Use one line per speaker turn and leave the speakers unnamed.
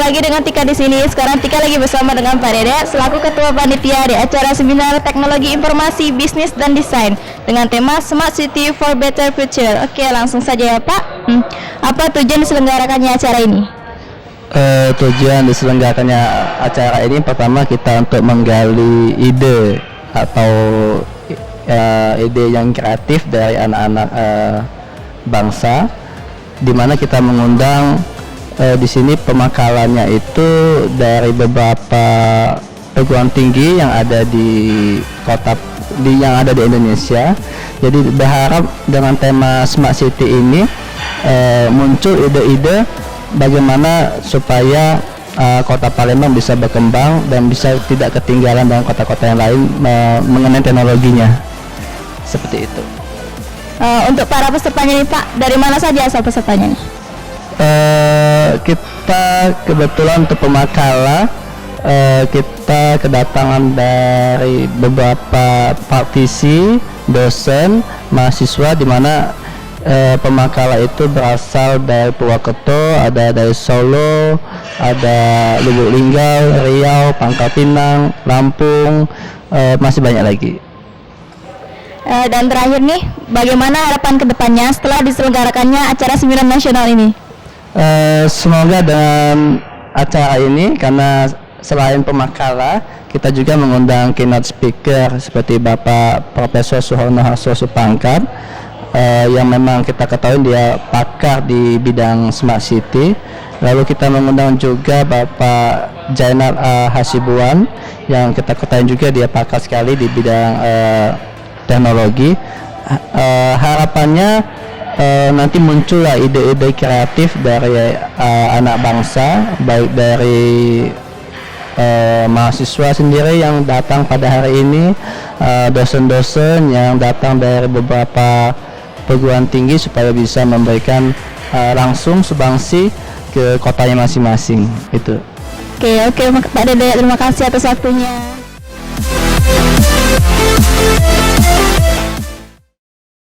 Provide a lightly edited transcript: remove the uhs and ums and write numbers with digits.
lagi dengan Tika di sini. Sekarang Tika lagi bersama dengan Pak Dede selaku Ketua Panitia di acara Seminar Teknologi Informasi Bisnis dan Desain dengan tema Smart City for Better Future. Oke, langsung saja ya Pak. Apa tujuan diselenggarakannya acara ini?
Tujuan diselenggarakannya acara ini pertama kita untuk menggali ide atau ide yang kreatif dari anak-anak bangsa, di mana kita mengundang di sini pemakalannya itu dari beberapa perguruan tinggi yang ada di yang ada di Indonesia. Jadi berharap dengan tema Smart City ini muncul ide-ide bagaimana supaya kota Palembang bisa berkembang dan bisa tidak ketinggalan dengan kota-kota yang lain mengenai teknologinya. Seperti itu.
Untuk para pesertanya nih Pak, dari mana saja asal pesertanya nih?
Kita kebetulan untuk pemakala kita kedatangan dari beberapa praktisi, dosen, mahasiswa, di mana pemakala itu berasal dari Purwokerto, ada dari Solo, ada Lubuk Linggau, Riau, Pangkal Pinang, Lampung, masih banyak lagi.
Dan terakhir nih, bagaimana harapan kedepannya setelah diselenggarakannya acara Seminar Nasional ini?
Semoga dengan acara ini, karena selain pemakala, kita juga mengundang keynote speaker seperti Bapak Profesor Suharno Harso Supangkat, yang memang kita ketahui dia pakar di bidang Smart City. Lalu kita mengundang juga Bapak Jainal Hasibuan, yang kita ketahui juga dia pakar sekali di bidang teknologi. Harapannya nanti muncullah ide-ide kreatif dari anak bangsa, baik dari mahasiswa sendiri yang datang pada hari ini, dosen-dosen yang datang dari beberapa perguruan tinggi, supaya bisa memberikan langsung sumbangsi ke kotanya masing-masing. Itu.
Oke Pak Dede, terima kasih atas waktunya.